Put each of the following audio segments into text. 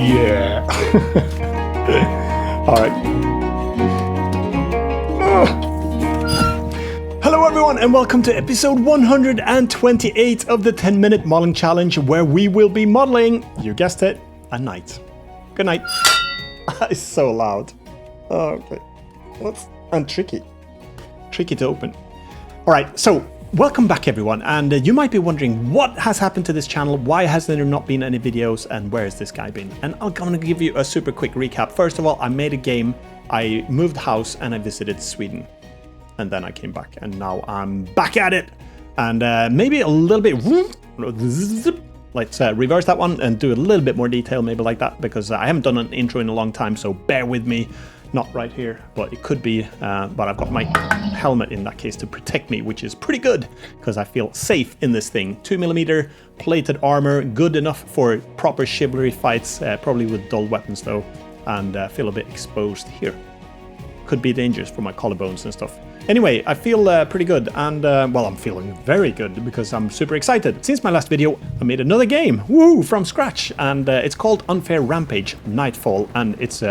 Yeah. All right. Hello everyone and welcome to episode 128 of the 10-minute modeling challenge, where we will be modeling, you guessed it, a knight. Good night. It's so loud. Oh, okay. And tricky to open. All right, so welcome back everyone, and you might be wondering what has happened to this channel, why has there not been any videos, and where has this guy been? And I'm gonna give you a super quick recap. First of all, I made a game, I moved house, and I visited Sweden. And then I came back, and now I'm back at it. And maybe a little bit, let's reverse that one and do a little bit more detail, maybe like that, because I haven't done an intro in a long time, so bear with me. Not right here, but it could be, but I've got my helmet in that case to protect me, which is pretty good, because I feel safe in this thing. 2mm plated armor, good enough for proper chivalry fights, probably with dull weapons though, and feel a bit exposed here. Could be dangerous for my collarbones and stuff. Anyway, I feel pretty good, and well, I'm feeling very good because I'm super excited. Since my last video, I made another game, woo, from scratch, and it's called Unfair Rampage Nightfall, and it's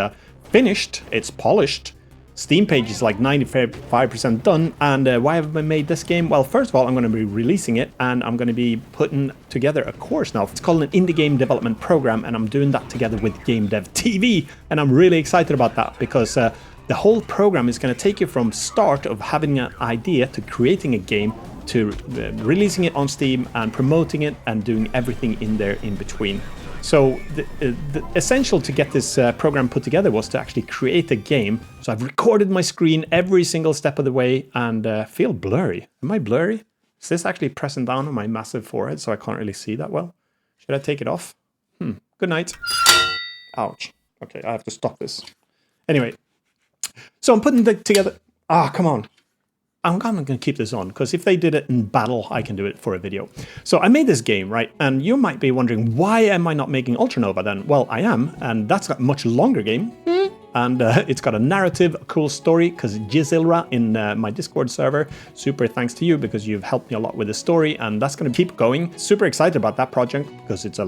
finished, it's polished. Steam page is like 95% done, and why have I made this game? Well, first of all, I'm going to be releasing it, and I'm going to be putting together a course now. It's called an indie game development program, and I'm doing that together with Game Dev TV, and I'm really excited about that because the whole program is going to take you from start of having an idea to creating a game to releasing it on Steam and promoting it and doing everything in there in between. So the essential to get this program put together was to actually create a game. So I've recorded my screen every single step of the way and feel blurry. Am I blurry? Is this actually pressing down on my massive forehead so I can't really see that well? Should I take it off? Good night. Ouch. Okay, I have to stop this. Anyway. So I'm putting it together. Come on. I'm going to keep this on, because if they did it in battle, I can do it for a video. So I made this game, right? And you might be wondering, why am I not making Ultranova then? Well, I am, and that's a much longer game. And it's got a narrative, a cool story, because Gisilra in my Discord server, super thanks to you, because you've helped me a lot with the story, and that's going to keep going. Super excited about that project, because it's a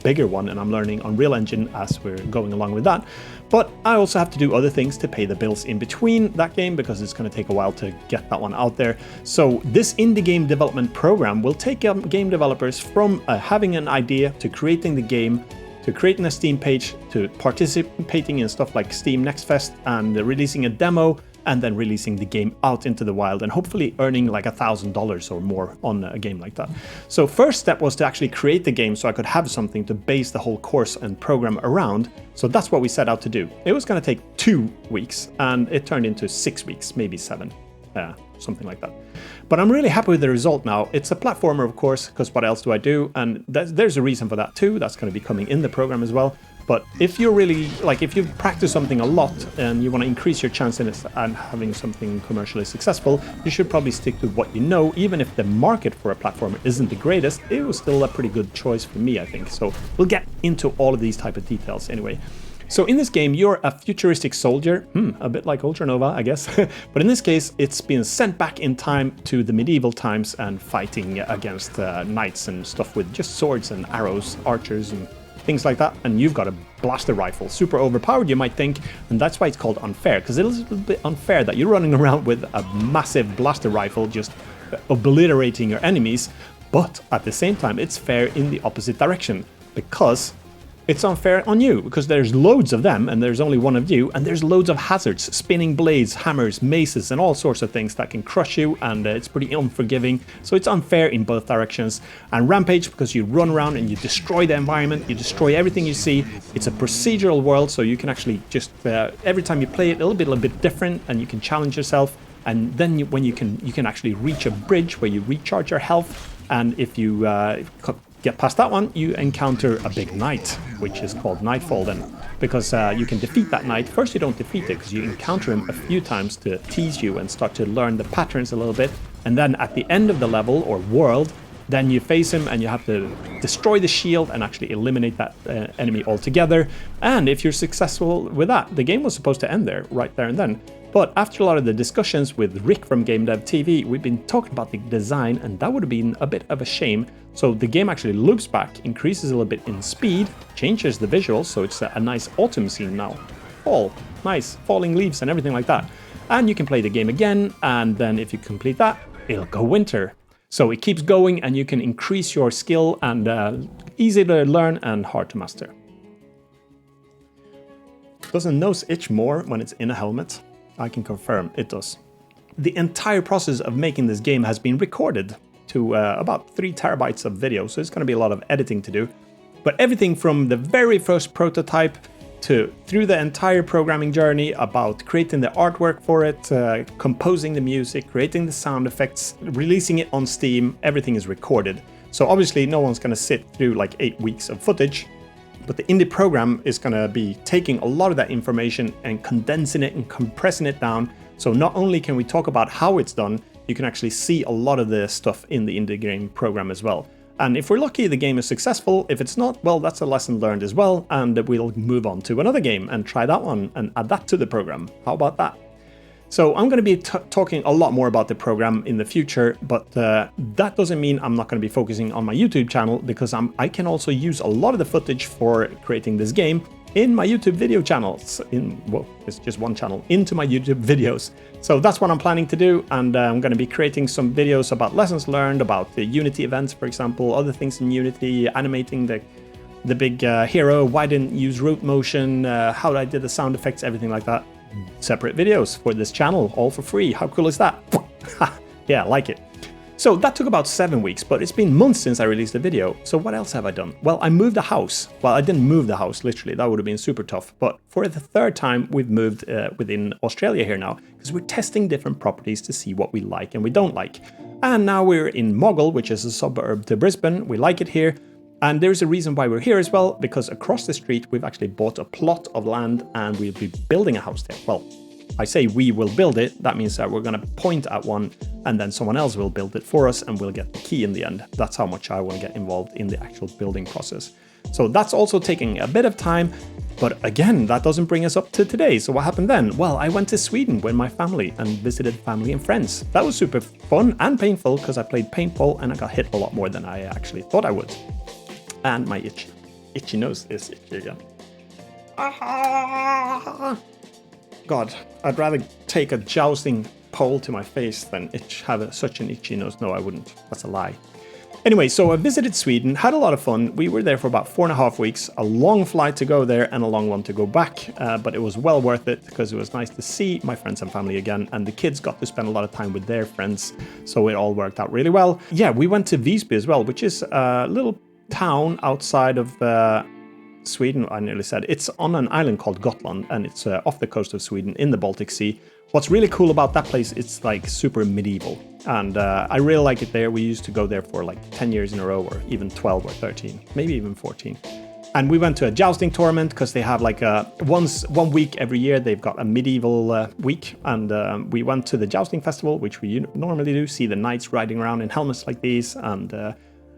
bigger one, and I'm learning Unreal Engine as we're going along with that. But I also have to do other things to pay the bills in between that game, because it's going to take a while to get that one out there. So this indie game development program will take game developers from having an idea to creating the game, to creating a Steam page, to participating in stuff like Steam Next Fest and releasing a demo, and then releasing the game out into the wild and hopefully earning like $1,000 or more on a game like that. So first step was to actually create the game so I could have something to base the whole course and program around. So that's what we set out to do. It was going to take 2 weeks, and it turned into 6 weeks, maybe 7. Something like that. But I'm really happy with the result now. It's a platformer, of course, because what else do I do? And there's a reason for that too. That's going to be coming in the program as well. But if you're really, like, if you've practiced something a lot and you want to increase your chance in it and having something commercially successful, you should probably stick with what you know. Even if the market for a platformer isn't the greatest, it was still a pretty good choice for me, I think. So we'll get into all of these type of details anyway. So in this game, you're a futuristic soldier, a bit like Ultranova, I guess. But in this case, it's been sent back in time to the medieval times and fighting against knights and stuff with just swords and arrows, archers and things like that. And you've got a blaster rifle, super overpowered, you might think. And that's why it's called unfair, because it is a little bit unfair that you're running around with a massive blaster rifle just obliterating your enemies. But at the same time, it's fair in the opposite direction, because it's unfair on you, because there's loads of them and there's only one of you, and there's loads of hazards, spinning blades, hammers, maces, and all sorts of things that can crush you, and it's pretty unforgiving. So it's unfair in both directions. And Rampage, because you run around and you destroy the environment, you destroy everything you see. It's a procedural world, so you can actually just every time you play it a little bit different, and you can challenge yourself. And then when you can actually reach a bridge where you recharge your health, and if you get past that one, you encounter a big knight, which is called Nightfall then, because you can defeat that knight. First, you don't defeat it because you encounter him a few times to tease you and start to learn the patterns a little bit. And then at the end of the level or world, then you face him and you have to destroy the shield and actually eliminate that enemy altogether. And if you're successful with that, the game was supposed to end there, right there and then. But after a lot of the discussions with Rick from Game Dev TV, we've been talking about the design, and that would have been a bit of a shame So the game actually loops back, increases a little bit in speed, changes the visuals, so it's a nice autumn scene now. Fall, nice, falling leaves and everything like that. And you can play the game again, and then if you complete that, it'll go winter. So it keeps going, and you can increase your skill, and easy to learn and hard to master. Does a nose itch more when it's in a helmet? I can confirm it does. The entire process of making this game has been recorded to about 3 terabytes of video, so it's going to be a lot of editing to do. But everything from the very first prototype to through the entire programming journey, about creating the artwork for it, composing the music, creating the sound effects, releasing it on Steam, everything is recorded. So obviously no one's going to sit through like 8 weeks of footage, but the indie program is going to be taking a lot of that information and condensing it and compressing it down. So not only can we talk about how it's done, you can actually see a lot of the stuff in the indie game program as well. And if we're lucky, the game is successful. If it's not, well, that's a lesson learned as well, and we'll move on to another game and try that one and add that to the program. How about that? So I'm going to be talking a lot more about the program in the future, but that doesn't mean I'm not going to be focusing on my YouTube channel, because I can also use a lot of the footage for creating this game in my YouTube video channels, well, it's just one channel, into my YouTube videos. So that's what I'm planning to do, and I'm going to be creating some videos about lessons learned, about the Unity events, for example, other things in Unity, animating the big hero, why I didn't use root motion, how I did the sound effects, everything like that. Separate videos for this channel, all for free. How cool is that? Yeah, I like it. So that took about 7 weeks, but it's been months since I released a video. So what else have I done? Well, I moved the house. Well, I didn't move the house, literally. That would have been super tough. But for the 3rd time, we've moved within Australia here now, because we're testing different properties to see what we like and we don't like. And now we're in Moggle, which is a suburb to Brisbane. We like it here. And there's a reason why we're here as well, because across the street, we've actually bought a plot of land and we'll be building a house there. Well, I say we will build it. That means that we're going to point at one and then someone else will build it for us and we'll get the key in the end. That's how much I want to get involved in the actual building process. So that's also taking a bit of time. But again, that doesn't bring us up to today. So what happened then? Well, I went to Sweden with my family and visited family and friends. That was super fun and painful because I played paintball and I got hit a lot more than I actually thought I would. And my itchy nose is itchy again. God, I'd rather take a jousting pole to my face than have such an itchy nose. No, I wouldn't. That's a lie. Anyway, so I visited Sweden, had a lot of fun. We were there for about 4.5 weeks, a long flight to go there and a long one to go back. But it was well worth it because it was nice to see my friends and family again. And the kids got to spend a lot of time with their friends. So it all worked out really well. Yeah, we went to Visby as well, which is a little town outside of Sweden, I nearly said. It's on an island called Gotland, and it's off the coast of Sweden in the Baltic Sea. What's really cool about that place, it's like super medieval, and I really like it there. We used to go there for like 10 years in a row, or even 12 or 13, maybe even 14. And we went to a jousting tournament because they have like one week every year, they've got a medieval week. And we went to the jousting festival, which we normally do, see the knights riding around in helmets like these and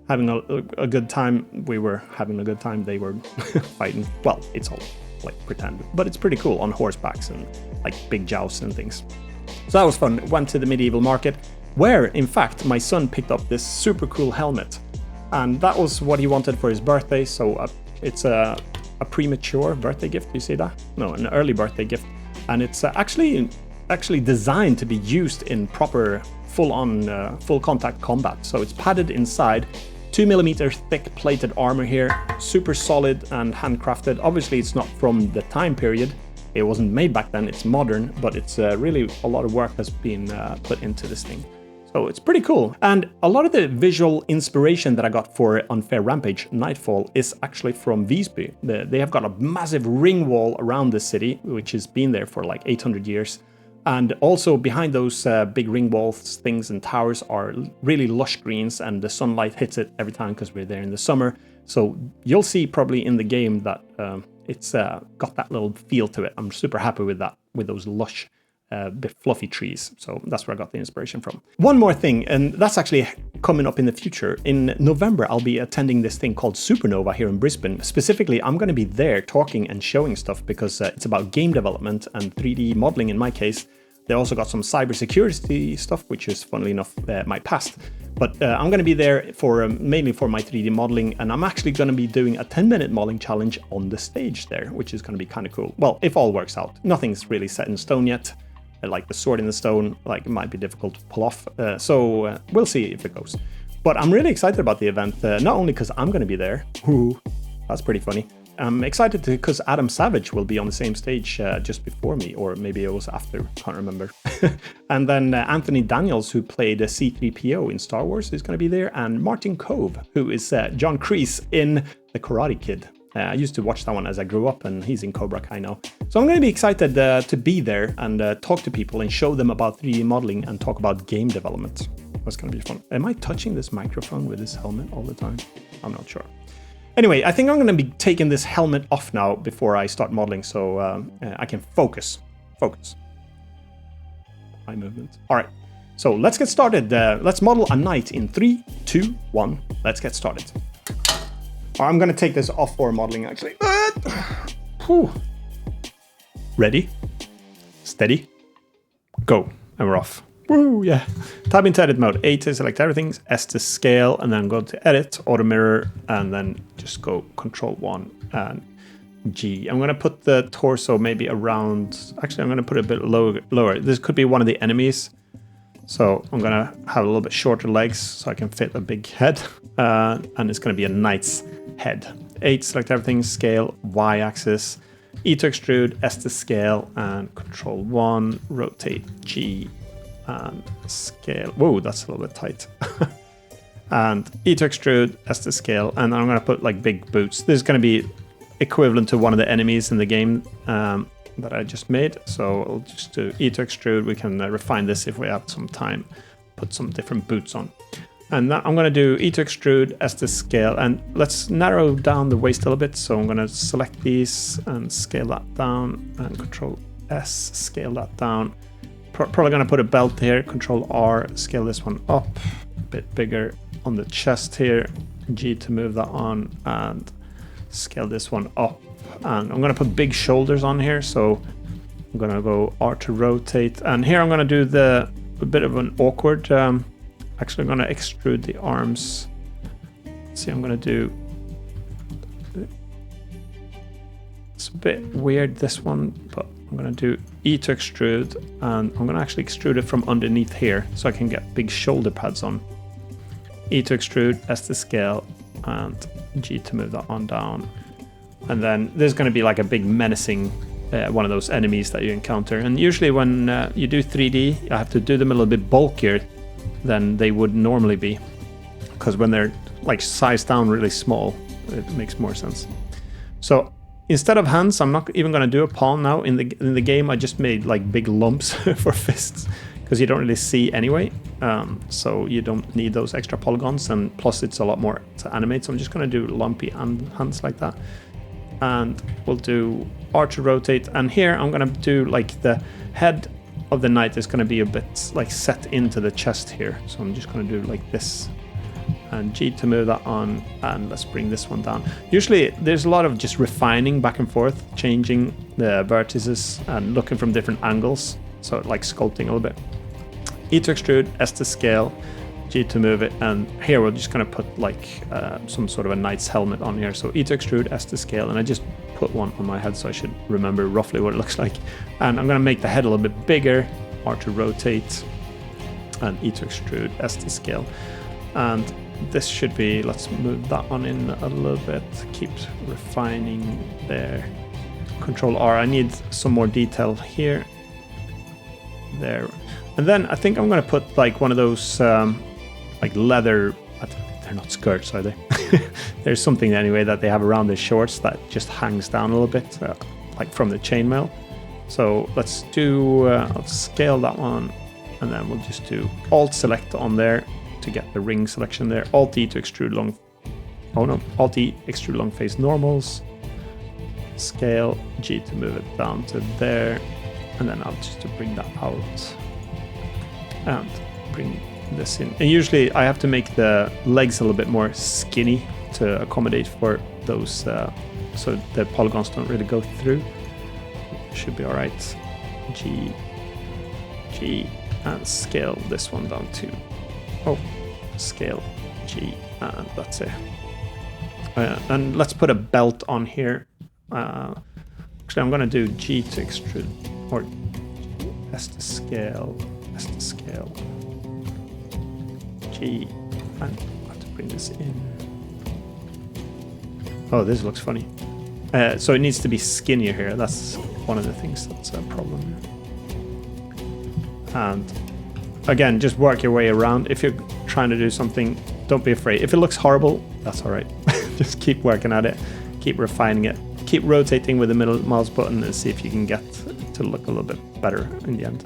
having a good time. We were having a good time. They were fighting. Well, it's all like pretend, but it's pretty cool on horsebacks and like big jousts and things. So that was fun. Went to the medieval market where, in fact, my son picked up this super cool helmet. And that was what he wanted for his birthday. So it's a premature birthday gift. Do you see that? No, an early birthday gift. And it's actually designed to be used in proper full contact combat. So it's padded inside, 2mm thick plated armor here, super solid and handcrafted. Obviously it's not from the time period, it wasn't made back then, it's modern, but it's really a lot of work has been put into this thing. So it's pretty cool. And a lot of the visual inspiration that I got for Unfair Rampage Nightfall is actually from Visby. They have got a massive ring wall around the city, which has been there for like 800 years. And also behind those big ring walls, things and towers are really lush greens, and the sunlight hits it every time because we're there in the summer. So you'll see probably in the game that it's got that little feel to it. I'm super happy with that, with those lush, bit fluffy trees. So that's where I got the inspiration from. One more thing, and that's actually coming up in the future. In November, I'll be attending this thing called Supernova here in Brisbane. Specifically, I'm going to be there talking and showing stuff because it's about game development and 3D modeling in my case. They also got some cybersecurity stuff, which is, funnily enough, my past. But I'm going to be there for mainly for my 3D modeling, and I'm actually going to be doing a 10-minute modeling challenge on the stage there, which is going to be kind of cool. Well, if all works out. Nothing's really set in stone yet. Like the sword in the stone, like it might be difficult to pull off. So we'll see if it goes. But I'm really excited about the event, not only because I'm going to be there. Ooh, that's pretty funny. I'm excited because Adam Savage will be on the same stage just before me, or maybe it was after, can't remember. And then Anthony Daniels, who played C-3PO in Star Wars, is going to be there, and Martin Cove, who is John Kreese in The Karate Kid. I used to watch that one as I grew up, and he's in Cobra Kai now. So I'm going to be excited to be there and talk to people and show them about 3D modeling and talk about game development. That's going to be fun. Am I touching this microphone with this helmet all the time? I'm not sure. Anyway, I think I'm going to be taking this helmet off now before I start modeling, so I can focus. Focus. Eye movement. All right, so let's get started. Let's model a knight in 3, 2, 1. Let's get started. I'm going to take this off for modeling, actually. Whew. Ready, steady, go, and we're off. Woo, yeah. Tab into edit mode. A to select everything, S to scale, and then go to edit, auto mirror, and then just go Control 1 and G. I'm going to put the torso maybe around, actually I'm going to put it a bit lower. This could be one of the enemies. So I'm going to have a little bit shorter legs so I can fit a big head. And it's going to be a knight's head. A to select everything, scale, Y axis, E to extrude, S to scale, and Control 1, rotate, G, and scale. Whoa, that's a little bit tight. And E to extrude, S to scale, and I'm going to put like big boots. This is going to be equivalent to one of the enemies in the game that I just made. So I'll just do E to extrude. We can refine this if we have some time. Put some different boots on. And now I'm going to do E to extrude, S to scale, and let's narrow down the waist a little bit. So I'm going to select these and scale that down, and Control S, scale that down. Probably going to put a belt here, Control R, scale this one up, a bit bigger on the chest here, G to move that on, and scale this one up. And I'm going to put big shoulders on here, so I'm going to go R to rotate. And here I'm going to do a bit of an awkward, actually I'm going to extrude the arms. Let's see, I'm going to do, it's a bit weird this one, but I'm going to do E to extrude, and I'm going to actually extrude it from underneath here so I can get big shoulder pads on. E to extrude, S to scale, and G to move that on down. And then there's going to be like a big menacing one of those enemies that you encounter. And usually when you do 3D, I have to do them a little bit bulkier than they would normally be, because when they're like sized down really small, it makes more sense. So instead of hands, I'm not even going to do a palm now. In the game, I just made like big lumps for fists, because you don't really see anyway. So you don't need those extra polygons, and plus it's a lot more to animate. So I'm just going to do lumpy hands like that. And we'll do R to rotate. And here I'm going to do like the head of the knight is going to be a bit like set into the chest here. So I'm just going to do like this. And G to move that on, and let's bring this one down. Usually there's a lot of just refining back and forth, changing the vertices and looking from different angles. So like sculpting a little bit. E to extrude, S to scale, G to move it, and here we're just going to put like some sort of a knight's helmet on here. So E to extrude, S to scale, and I just put one on my head so I should remember roughly what it looks like. And I'm going to make the head a little bit bigger, R to rotate, and E to extrude, S to scale. And this should be, let's move that one in a little bit, keep refining there. Control R, I need some more detail here. There. And then I think I'm going to put like one of those like leather, they're not skirts, are they? There's something anyway that they have around the shorts that just hangs down a little bit, like from the chainmail. So let's do, let's scale that one, and then we'll just do Alt select on there to get the ring selection there. Alt E to extrude long, oh no, Alt E extrude long face normals. Scale, G to move it down to there, and then I'll just to bring that out and bring this in. And usually I have to make the legs a little bit more skinny to accommodate for those, so the polygons don't really go through. Should be all right. G, G, and scale this one down to, oh, scale G, and that's it. And let's put a belt on here. Actually, I'm going to do G to extrude, or S to scale, G, and I have to bring this in. Oh, this looks funny. So it needs to be skinnier here. That's one of the things that's a problem. And again, just work your way around. If you're trying to do something, don't be afraid. If it looks horrible, that's all right. Just keep working at it, keep refining it, keep rotating with the middle mouse button and see if you can get to look a little bit better in the end.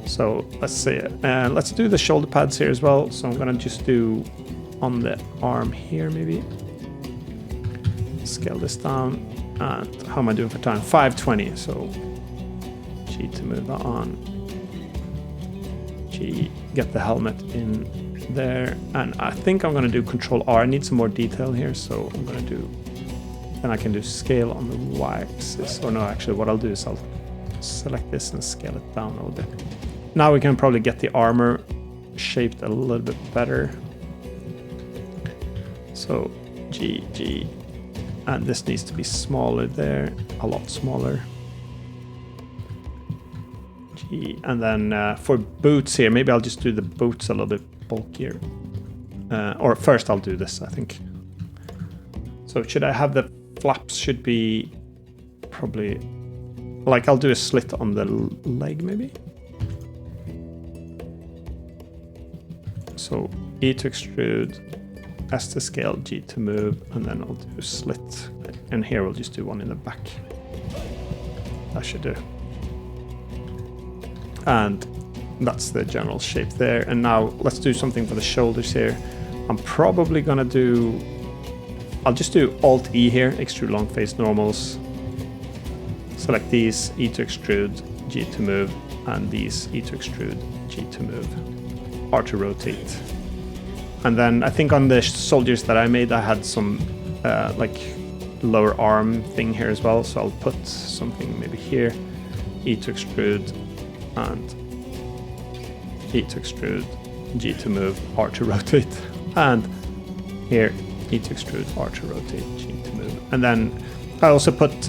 So let's see. Let's do the shoulder pads here as well. So I'm gonna just do on the arm here maybe. Scale this down, and how am I doing for time? 520, so G to move that on. G, get the helmet in there, and I think I'm going to do Control R. I need some more detail here, so I'm going to do, then I can do scale on the Y-axis, or no, actually what I'll do is I'll select this and scale it down a little bit. Now we can probably get the armor shaped a little bit better. So G, and this needs to be smaller there, a lot smaller. G, and then for boots here, maybe I'll just do the boots a little bit bulkier. Or first I'll do this, I think. So should I have the flaps should be probably, like I'll do a slit on the leg maybe. So E to extrude, S to scale, G to move, and then I'll do a slit. And here we'll just do one in the back. That should do. And that's the general shape there. And now let's do something for the shoulders here. I'm probably gonna do, I'll just do Alt E here, extrude long face normals. Select these, E to extrude, G to move, and these, E to extrude, G to move, R to rotate. And then I think on the soldiers that I made, I had some like lower arm thing here as well. So I'll put something maybe here, E to extrude, and E to extrude, G to move, R to rotate, and here E to extrude, R to rotate, G to move. And then I also put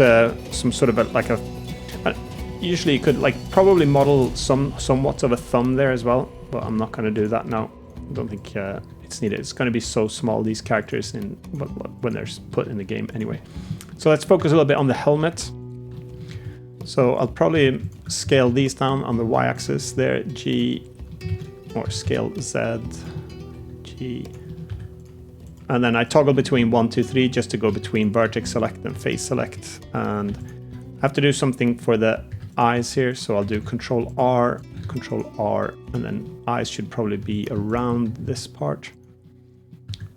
some sort of usually you could like probably model somewhat of a thumb there as well, but I'm not going to do that now. I don't think it's needed. It's going to be so small, these characters, when they're put in the game anyway. So let's focus a little bit on the helmet. So I'll probably scale these down on the Y-axis there, G, or scale Z, G. And then I toggle between 1, 2, 3 just to go between vertex select and face select. And I have to do something for the eyes here. So I'll do Control R, and then eyes should probably be around this part.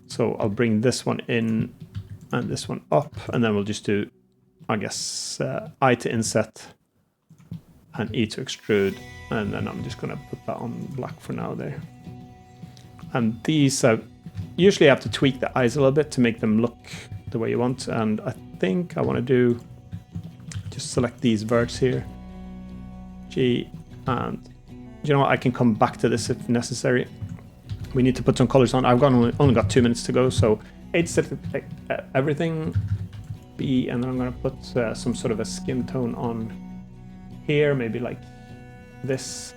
So I'll bring this one in and this one up, and then we'll just do, I guess, I to inset and E to extrude, and then I'm just going to put that on black for now there. And these, usually I have to tweak the eyes a little bit to make them look the way you want, and I think I want to do, just select these verts here, G, and you know what, I can come back to this if necessary. We need to put some colors on. I've only got 2 minutes to go, so A to set everything, B, and then I'm going to put some sort of a skin tone on here, maybe like this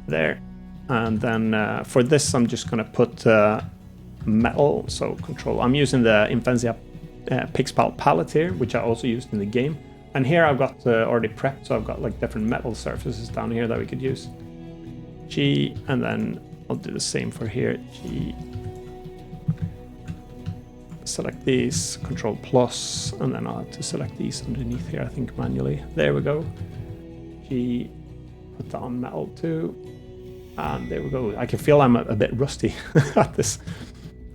there. And then for this, I'm just going to put metal, so Control. I'm using the Infanzia Pixpal palette here, which I also used in the game. And here I've got already prepped, so I've got like different metal surfaces down here that we could use. G, and then I'll do the same for here, G. Select these, Control plus, and then I'll have to select these underneath here, I think manually. There we go. G, put that on metal too. And there we go. I can feel I'm a bit rusty at this.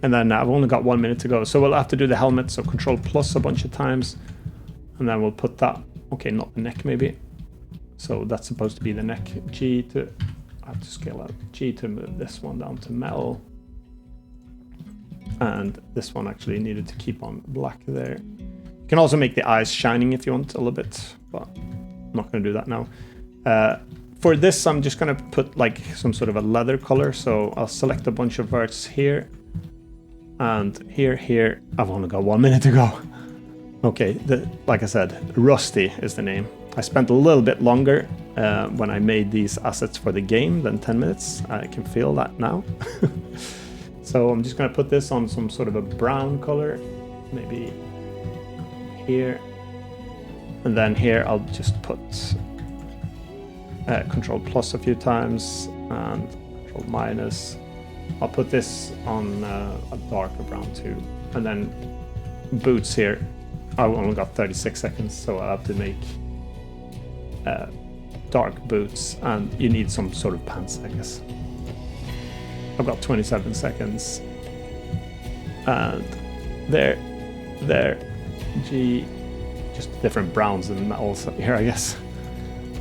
And then I've only got 1 minute to go. So we'll have to do the helmet, so Control plus a bunch of times. And then we'll put that, okay, not the neck maybe. So that's supposed to be the neck. G to, I have to scale out. G to move this one down to metal. And this one actually needed to keep on black there. You can also make the eyes shining if you want a little bit, but I'm not going to do that now. For this, I'm just gonna put like some sort of a leather color. So I'll select a bunch of verts here and here. I've only got 1 minute to go. Okay, like I said, Rusty is the name. I spent a little bit longer when I made these assets for the game than 10 minutes. I can feel that now. So I'm just gonna put this on some sort of a brown color, maybe here. And then here I'll just put Control plus a few times and Control minus. I'll put this on a darker brown too. And then boots here. I've only got 36 seconds, so I have to make dark boots, and you need some sort of pants, I guess. I've got 27 seconds. And there, G, just different browns and metals here, I guess.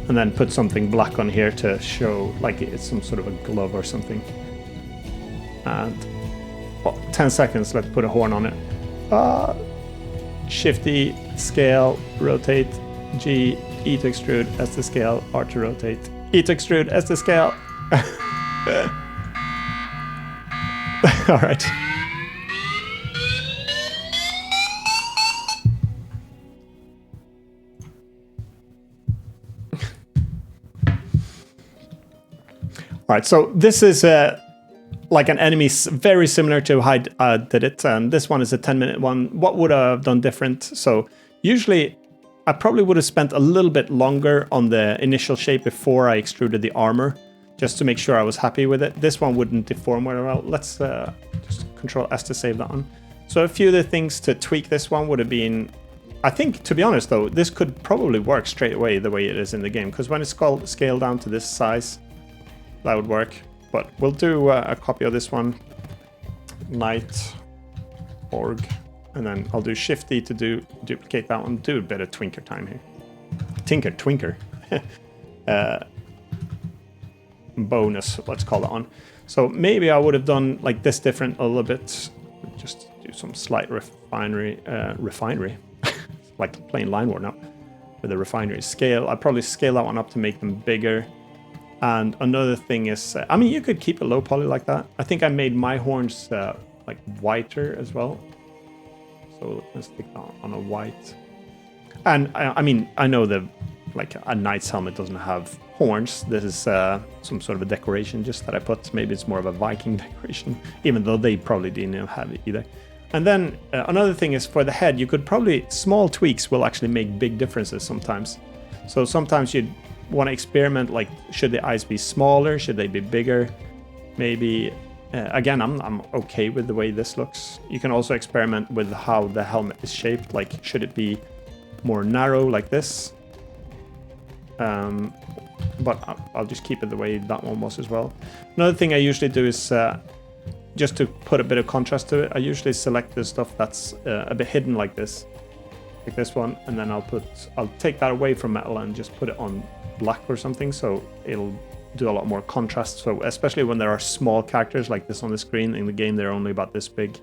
And then put something black on here to show like it's some sort of a glove or something. And 10 seconds, let's put a horn on it. Shift E, scale, rotate, G, E to extrude, S to scale, R to rotate, E to extrude, S to scale. All right. All right, so this is like an enemy very similar to how I did it. And this one is a 10-minute one. What would I have done different? So usually I probably would have spent a little bit longer on the initial shape before I extruded the armor, just to make sure I was happy with it. This one wouldn't deform very well. Let's just Control S to save that one. So a few of the things to tweak this one would have been, I think, to be honest though, this could probably work straight away the way it is in the game, because when it's scaled down to this size, that would work. But we'll do a copy of this one, Night org, and then I'll do Shift D to duplicate that one. Do a bit of twinker time here. Twinker. Bonus, let's call that one. So maybe I would have done like this different a little bit. Just do some slight refinery, like plain line work now with the refinery scale. I'd probably scale that one up to make them bigger. And another thing is, I mean, you could keep it low poly like that. I think I made my horns like whiter as well. So let's stick that on a white. And I mean, I know that like a knight's helmet doesn't have horns. This is some sort of a decoration just that I put. Maybe it's more of a Viking decoration, even though they probably didn't have it either. And then another thing is for the head, you could probably, small tweaks will actually make big differences sometimes. So sometimes you'd want to experiment, like, should the eyes be smaller? Should they be bigger? Maybe, again, I'm okay with the way this looks. You can also experiment with how the helmet is shaped. Like, should it be more narrow like this? But I'll just keep it the way that one was as well. Another thing I usually do is, just to put a bit of contrast to it, I usually select the stuff that's a bit hidden like this one, and then I'll take that away from metal and just put it on black or something, so it'll do a lot more contrast. So especially when there are small characters like this on the screen in the game, they're only about this big,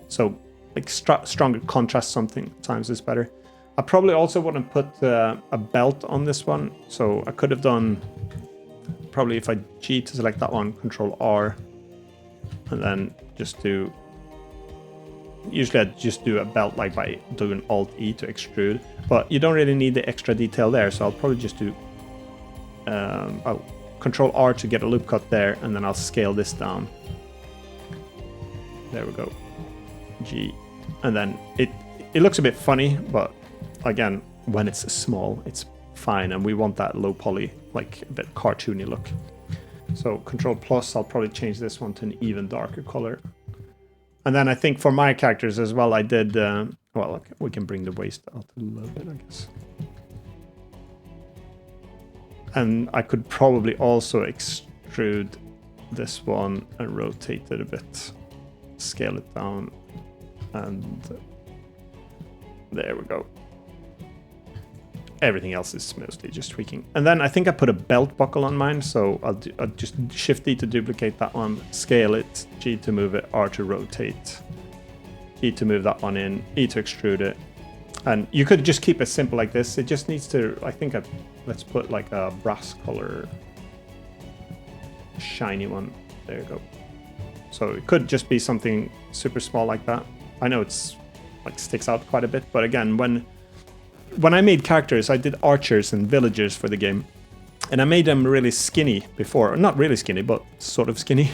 so like stronger contrast sometimes is better. I probably also want to put a belt on this one, so I could have done, probably if I G to select that one, Control R, and then just do, usually I just do a belt like by doing Alt E to extrude, but you don't really need the extra detail there, so I'll probably just do Control R to get a loop cut there, and then I'll scale this down. There we go. G, and then it looks a bit funny, but again, when it's small, it's fine, and we want that low poly, like a bit cartoony look. So Control plus, I'll probably change this one to an even darker color. And then I think for my characters as well, I did, well, we can bring the waist out a little bit, I guess. And I could probably also extrude this one and rotate it a bit, scale it down, and there we go. Everything else is mostly just tweaking. And then I think I put a belt buckle on mine, so I'll just Shift D to duplicate that one, scale it, G to move it, R to rotate, E to move that one in, E to extrude it, And you could just keep it simple like this. It just needs to, I think, let's put like a brass color, shiny one. There you go. So it could just be something super small like that. I know it's like sticks out quite a bit, but again, when I made characters, I did archers and villagers for the game, and I made them really skinny before. Not really skinny, but sort of skinny.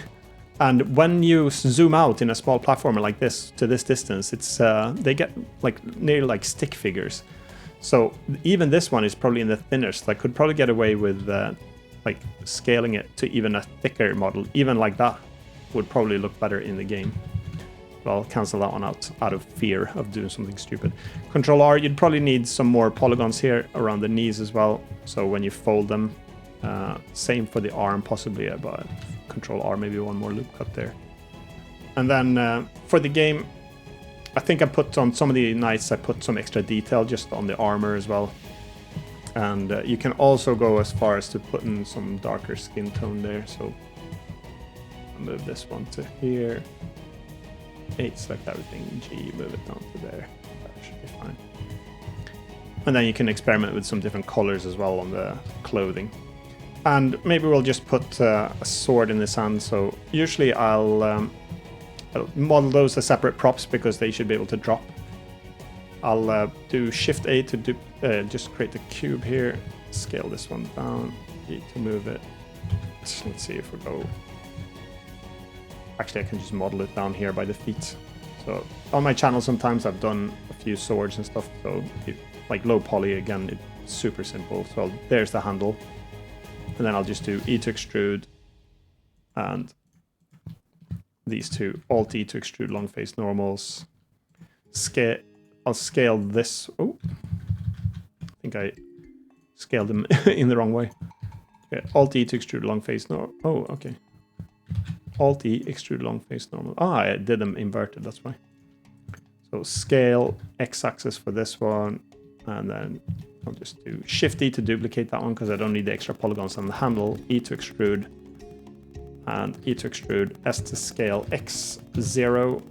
And when you zoom out in a small platformer like this to this distance, it's they get like nearly like stick figures. So even this one is probably in the thinnest. I could probably get away with like scaling it to even a thicker model. Even like that would probably look better in the game. But I'll cancel that one out of fear of doing something stupid. Control R, you'd probably need some more polygons here around the knees as well. So when you fold them, same for the arm possibly, but Control R, maybe one more loop cut there. And then for the game, I think I put on some of the knights, I put some extra detail just on the armor as well. And you can also go as far as to put in some darker skin tone there. So I'll move this one to here. H, select everything. G, move it down to there. That should be fine. And then you can experiment with some different colors as well on the clothing. And maybe we'll just put a sword in this hand. So usually I'll model those as separate props because they should be able to drop. I'll do Shift A to just create a cube here. Scale this one down. G to move it. Let's see if we go. Actually, I can just model it down here by the feet. So on my channel, sometimes I've done a few swords and stuff. So like low poly again, it's super simple. So there's the handle. And then I'll just do E to extrude and these two, Alt E to extrude long face normals. I'll scale this. Oh, I think I scaled them in the wrong way. Okay, Alt E to extrude long face normal. Oh, okay. Alt E, extrude long face normal. Ah, I did them inverted, that's why. So scale X-axis for this one, and then I'll just do Shift E to duplicate that one because I don't need the extra polygons on the handle. E to extrude, and E to extrude, S to scale X0,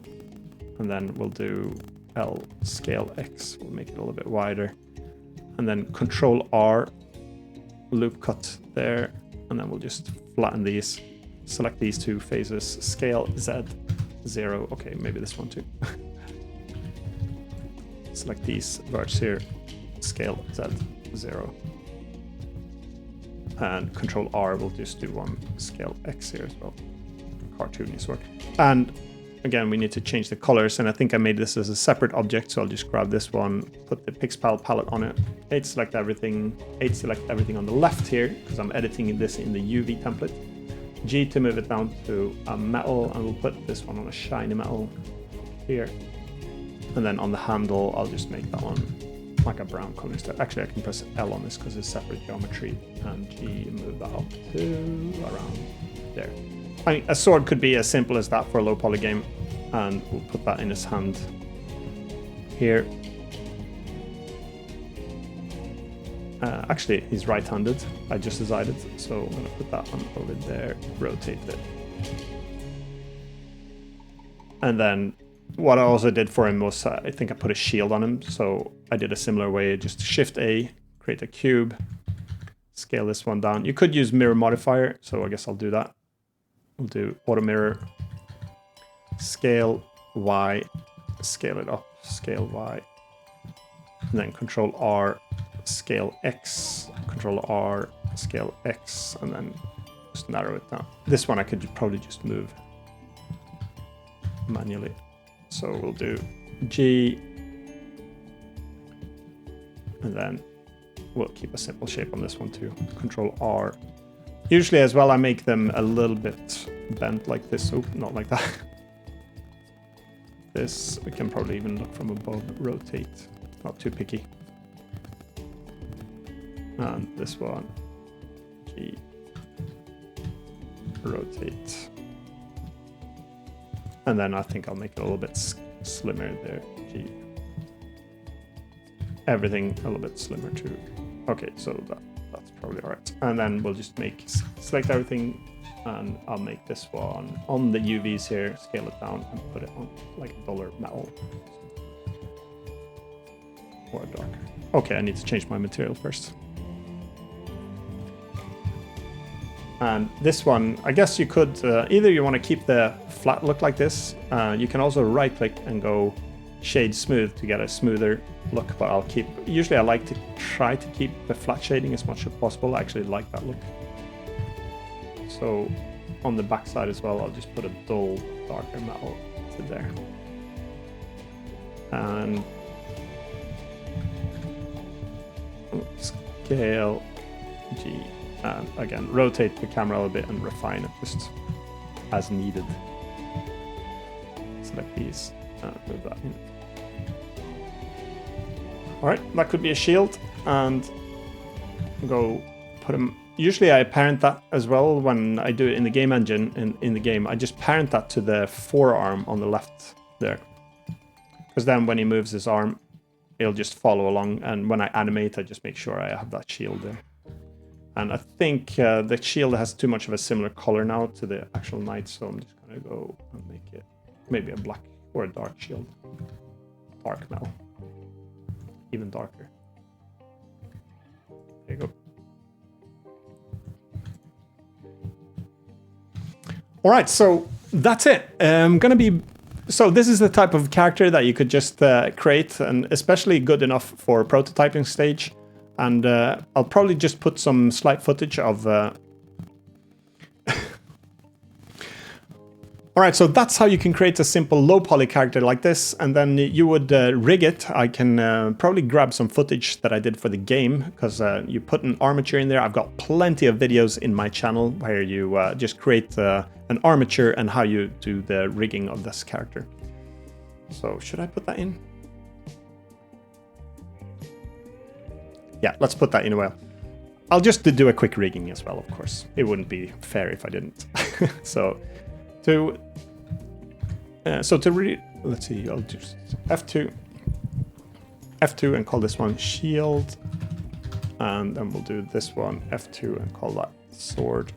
and then we'll do L scale X. We'll make it a little bit wider, and then Control R, loop cut there, and then we'll just flatten these. Select these two faces, scale Z0. Okay, maybe this one too. Select these verts here, scale Z0. And Control R will just do one scale X here as well. Cartoony sort. And again, we need to change the colors, and I think I made this as a separate object, so I'll just grab this one, put the Pixpal palette on it, H select everything on the left here, because I'm editing this in the UV template. G to move it down to a metal, and we'll put this one on a shiny metal here. And then on the handle, I'll just make that one like a brown color instead. Actually, I can press L on this because it's separate geometry, and G, move that up to around there. I mean, a sword could be as simple as that for a low poly game, and we'll put that in his hand here. Actually, he's right-handed, I just decided, so I'm going to put that one over there, rotate it. And then what I also did for him was, I think I put a shield on him, so I did a similar way, just Shift A, create a cube, scale this one down. You could use mirror modifier, so I guess I'll do that. We'll do auto mirror, scale Y, scale it up, scale Y, and then Control R, scale X, Control R, scale X, and then just narrow it down. This one I could probably just move manually. So we'll do G, and then we'll keep a simple shape on this one too. Control R. Usually as well, I make them a little bit bent like this. Oh, not like that. This, we can probably even look from above, rotate, not too picky. And this one, G, rotate. And then I think I'll make it a little bit slimmer there, G. Everything a little bit slimmer too. Okay, so that's probably all right. And then we'll just select everything, and I'll make this one on the UVs here, scale it down and put it on like a duller metal. or darker. Okay, I need to change my material first. And this one, I guess you could, either you want to keep the flat look like this. You can also right click and go shade smooth to get a smoother look, but I'll keep, usually I like to try to keep the flat shading as much as possible. I actually like that look. So on the back side as well, I'll just put a dull, darker metal to there. And scale G. And again, rotate the camera a little bit and refine it just as needed. Select these and move that in. Alright, that could be a shield, and go put them. Usually I parent that as well when I do it in the game engine. In the game, I just parent that to the forearm on the left there. Because then when he moves his arm, it'll just follow along, and when I animate, I just make sure I have that shield there. And I think the shield has too much of a similar color now to the actual knight, so I'm just going to go and make it maybe a black or a dark shield. Dark metal. Even darker. There you go. All right, so that's it. So this is the type of character that you could just create, and especially good enough for prototyping stage. And I'll probably just put some slight footage of... Alright, so that's how you can create a simple low poly character like this, and then you would rig it. I can probably grab some footage that I did for the game, because you put an armature in there. I've got plenty of videos in my channel where you just create an armature and how you do the rigging of this character. So should I put that in? Yeah, let's put that in a while. I'll just do a quick rigging as well, of course. It wouldn't be fair if I didn't. Let's see, I'll just F2 and call this one shield, and then we'll do this one F2 and call that sword.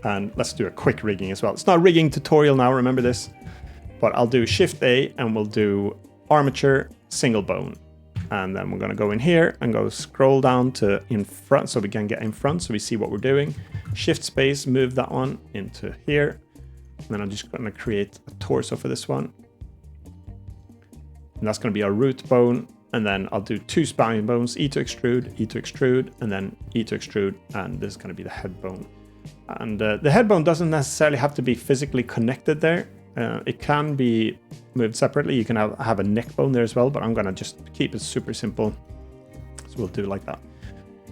And let's do a quick rigging as well. It's not a rigging tutorial now, remember this, but I'll do Shift A and we'll do armature single bone. And then we're going to go in here and go scroll down to in front so we can get in front so we see what we're doing. Shift space, move that one into here. And then I'm just going to create a torso for this one. And that's going to be our root bone. And then I'll do two spine bones, E to extrude, and then E to extrude. And this is going to be the head bone. And the head bone doesn't necessarily have to be physically connected there. It can be moved separately. You can have a neck bone there as well, but I'm going to just keep it super simple. So we'll do like that.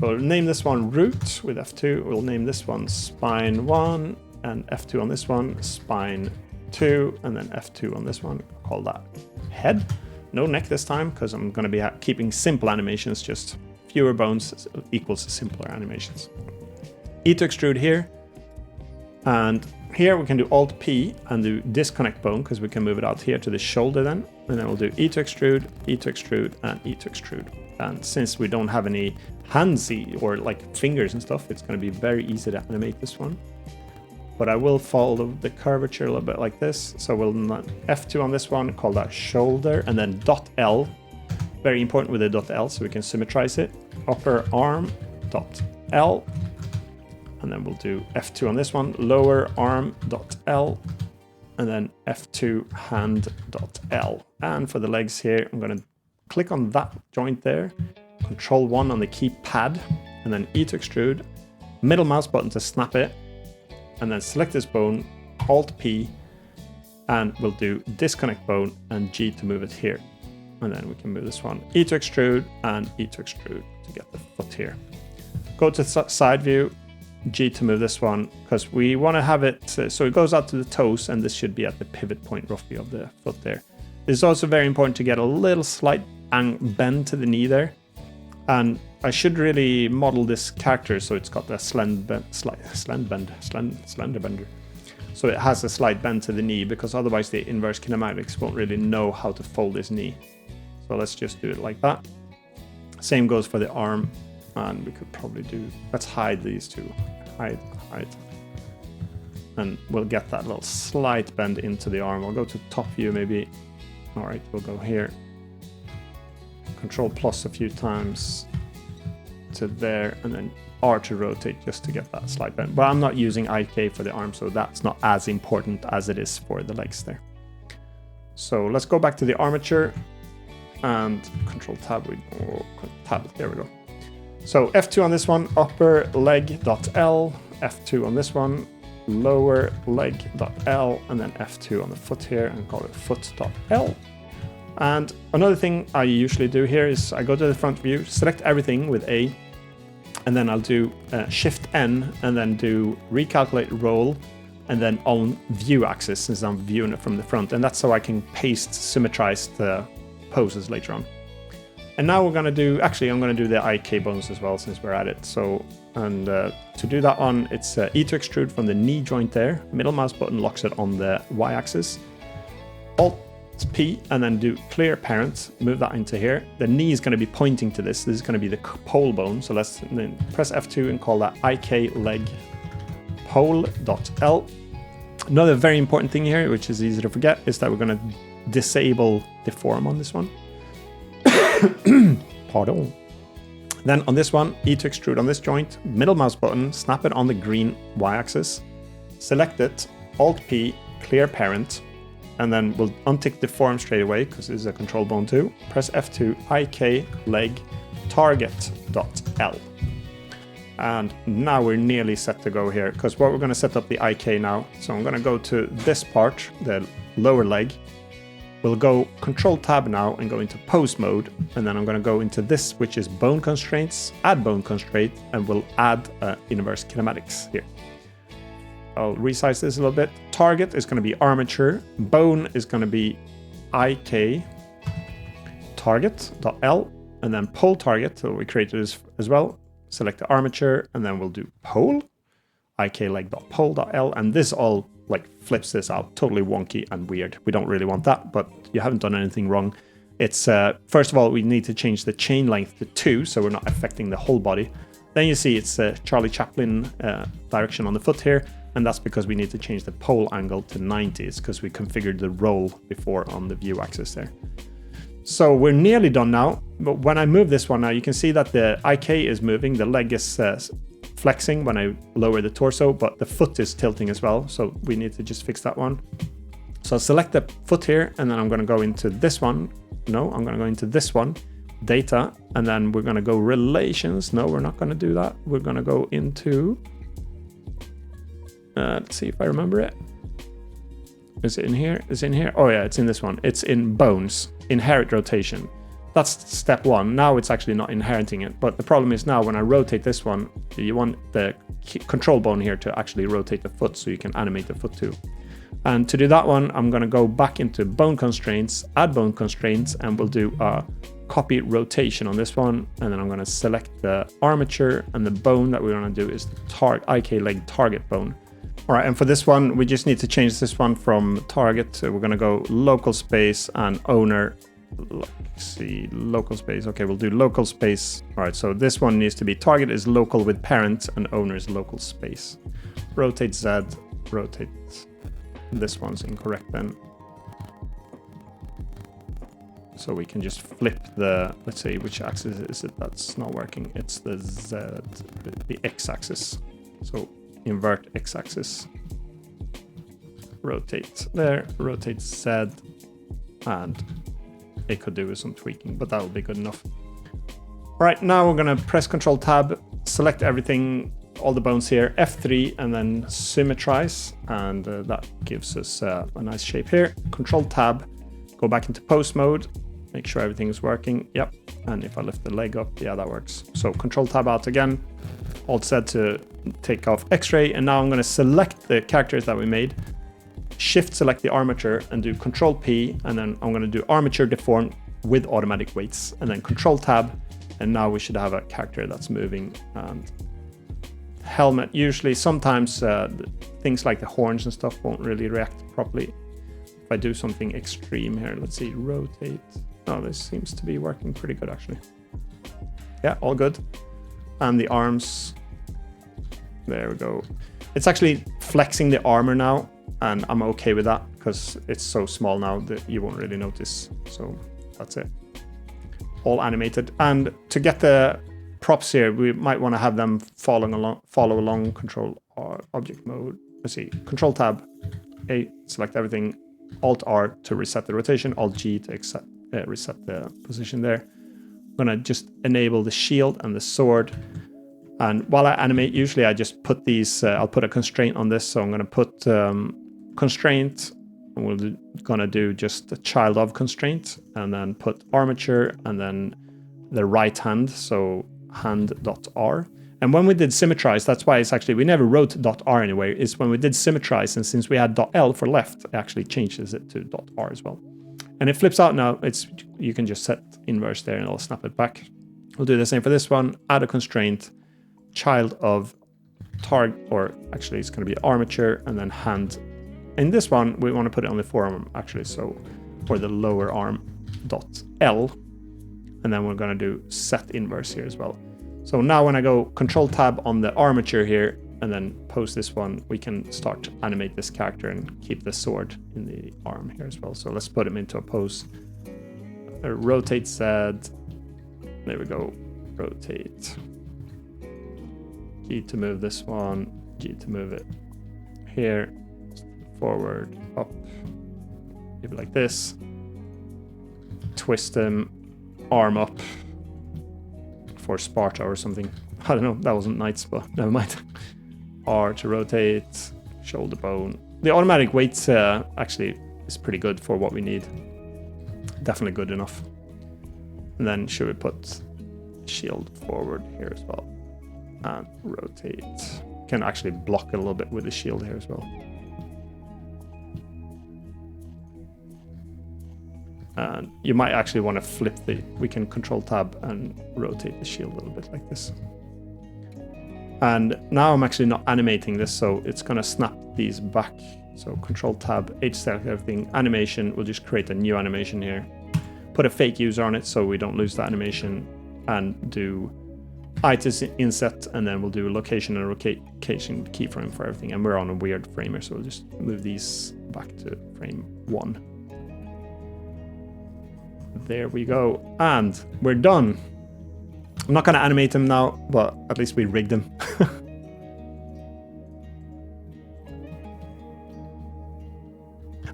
We'll name this one root with F2. We'll name this one spine 1 and F2 on this one, spine 2, and then F2 on this one. I'll call that head. No neck this time because I'm going to be keeping simple animations, just fewer bones equals simpler animations. E to extrude here. And here we can do Alt P and do disconnect bone because we can move it out here to the shoulder then. And then we'll do E to extrude, E to extrude, and E to extrude. And since we don't have any handsy or like fingers and stuff, it's going to be very easy to animate this one. But I will follow the curvature a little bit like this. So we'll F2 on this one, call that shoulder, and then dot L. Very important with the dot L so we can symmetrize it. Upper arm, dot L. And then we'll do F2 on this one, lower arm dot L, and then F2 hand dot L. And for the legs here, I'm going to click on that joint there, Control 1 on the keypad, and then E to extrude, middle mouse button to snap it, and then select this bone, Alt P, and we'll do disconnect bone and G to move it here. And then we can move this one, E to extrude and E to extrude to get the foot here. Go to side view, G to move this one because we want to have it so it goes out to the toes, and this should be at the pivot point roughly of the foot there. It's also very important to get a little slight bend to the knee there, and I should really model this character so it's got a slender bender, so it has a slight bend to the knee, because otherwise the inverse kinematics won't really know how to fold his knee. So let's just do it like that. Same goes for the arm. And we could probably do, let's hide these two, hide. And we'll get that little slight bend into the arm. I'll go to top view maybe. All right, we'll go here. Control plus a few times to there, and then R to rotate just to get that slight bend. But I'm not using IK for the arm, so that's not as important as it is for the legs there. So let's go back to the armature and Control tab. There we go. So F2 on this one, upper leg.L, F2 on this one, lower leg.L, and then F2 on the foot here and call it foot.L. And another thing I usually do here is I go to the front view, select everything with A, and then I'll do Shift N and then do recalculate roll and then on view axis since I'm viewing it from the front. And that's so I can paste symmetrize the poses later on. And now we're going to do, actually I'm going to do the IK bones as well since we're at it. So, and to do that one, it's E to extrude from the knee joint there. Middle mouse button locks it on the Y axis. Alt P and then do clear parent, move that into here. The knee is going to be pointing to this. This is going to be the pole bone. So let's then press F2 and call that IK leg pole.L. Another very important thing here, which is easy to forget, is that we're going to disable the form on this one. Pardon. Then on this one, E to extrude on this joint, middle mouse button, snap it on the green Y axis, select it, Alt P, clear parent, and then we'll untick the form straight away because this is a control bone too. Press F2, IK leg target.L. And now we're nearly set to go here because what we're going to set up the IK now. So I'm going to go to this part, the lower leg. We'll go Control Tab now and go into pose mode. And then I'm going to go into this, which is bone constraints, add bone constraint, and we'll add inverse kinematics here. I'll resize this a little bit. Target is going to be armature. Bone is going to be IK target.L. And then pole target, so we created this as well. Select the armature, and then we'll do pole, IK leg.pole.L. And this all like flips this out, totally wonky and weird. We don't really want that, but you haven't done anything wrong. It's first of all, we need to change the chain length to 2, so we're not affecting the whole body. Then you see it's Charlie Chaplin direction on the foot here, and that's because we need to change the pole angle to 90. It's because we configured the roll before on the view axis there. So we're nearly done now, but when I move this one now, you can see that the IK is moving, the leg is flexing when I lower the torso, but the foot is tilting as well, so we need to just fix that one. So I'll select the foot here, and then I'm going to go into this one. No, I'm going to go into this one, data, and then we're going to go relations. No, we're not going to do that. We're going to go into, let's see if I remember it. Is it in here? Is it in here? Oh yeah, it's in this one. It's in bones, inherit rotation. That's step 1. Now it's actually not inheriting it, but the problem is now when I rotate this one, you want the control bone here to actually rotate the foot so you can animate the foot too. And to do that one, I'm going to go back into bone constraints, add bone constraints, and we'll do a copy rotation on this one. And then I'm going to select the armature, and the bone that we're going to do is the IK leg target bone. All right, and for this one, we just need to change this one from target. So we're going to go local space and owner. Let's see, local space. Okay, we'll do local space. All right, so this one needs to be target is local with parent and owner is local space. Rotate Z, rotate. This one's incorrect then. So we can just flip the, let's see, which axis is it that's not working? It's the Z, the X axis. So invert X axis. Rotate there, rotate Z, and it could do with some tweaking, but that'll be good enough. All right, now we're gonna press Control Tab, select everything, all the bones here, F3, and then symmetrize, and that gives us a nice shape here. Control Tab, go back into post mode, make sure everything is working. Yep, and if I lift the leg up, yeah, that works. So Control Tab out again, Alt Z to take off X-ray, and now I'm gonna select the characters that we made, Shift select the armature and do Control P, and then I'm going to do armature deform with automatic weights, and then Control Tab, and now we should have a character that's moving. And helmet, usually sometimes things like the horns and stuff won't really react properly. If I do something extreme here, let's see, rotate. Oh, this seems to be working pretty good actually. Yeah, all good. And the arms, there we go. It's actually flexing the armor now, and I'm okay with that because it's so small now that you won't really notice. So that's it. all animated. And to get the props here, we might want to have them follow along control object mode. Let's see, control tab A, select everything, alt R to reset the rotation, alt G to reset the position there. I'm gonna just enable the shield and the sword. And while I animate, usually I just put these, I'll put a constraint on this. So I'm gonna put constraint, and we're gonna do just a child of constraint, and then put armature, and then the right hand, so hand.r. And when we did symmetrize, that's why it's actually, we never wrote .r anywhere, is when we did symmetrize, and since we had .l for left, it actually changes it to .r as well. And it flips out now, you can just set inverse there and it'll snap it back. We'll do the same for this one, add a constraint, child of target, or actually it's gonna be armature, and then hand. In this one, we wanna put it on the forearm actually, so for the lower arm .l. And then we're gonna do set inverse here as well. So now when I go control tab on the armature here and then pose this one, we can start to animate this character and keep the sword in the arm here as well. So let's put him into a pose. Rotate Z. There we go. Rotate. G to move this one. G to move it here. Forward, up. Maybe like this. Twist him. Arm up for Sparta or something. I don't know, that wasn't Knights, but never mind. R to rotate, shoulder bone. The automatic weight actually is pretty good for what we need. Definitely good enough. And then should we put shield forward here as well. And rotate. Can actually block it a little bit with the shield here as well. And you might actually want to flip we can control tab and rotate the shield a little bit like this. And now I'm actually not animating this, so it's going to snap these back. So control tab, H select everything, animation, we'll just create a new animation here. Put a fake user on it so we don't lose the animation, and do I to inset, and then we'll do location and location keyframe for everything. And we're on a weird framer, so we'll just move these back to frame 1. There we go, and we're done. I'm not going to animate him now, but at least we rigged him.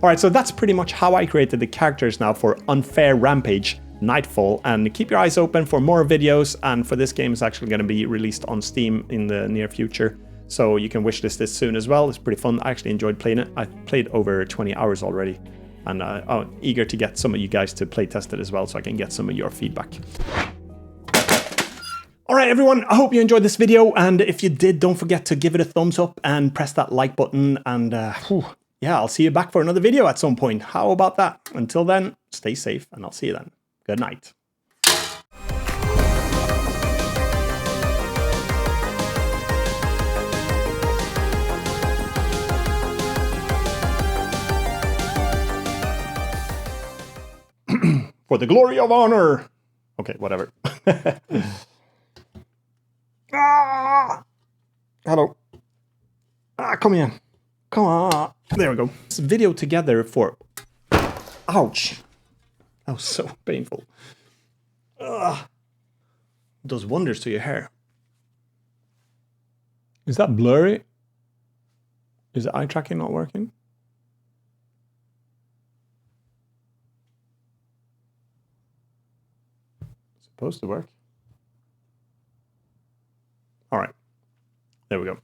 Alright, so that's pretty much how I created the characters now for Unfair Rampage Nightfall, and keep your eyes open for more videos, and for this game is actually going to be released on Steam in the near future, so you can wishlist this soon as well. It's pretty fun. I actually enjoyed playing it. I played over 20 hours already. And I'm eager to get some of you guys to play test it as well, so I can get some of your feedback. All right, everyone, I hope you enjoyed this video. And if you did, don't forget to give it a thumbs up and press that like button. And yeah, I'll see you back for another video at some point. How about that? Until then, stay safe, and I'll see you then. Good night. For the glory of honor. Okay, whatever. Hello. Come here. Come on. There we go. This video together for... Ouch. That was so painful. Does wonders to your hair. Is that blurry? Is the eye tracking not working? Supposed to work. All right, there we go.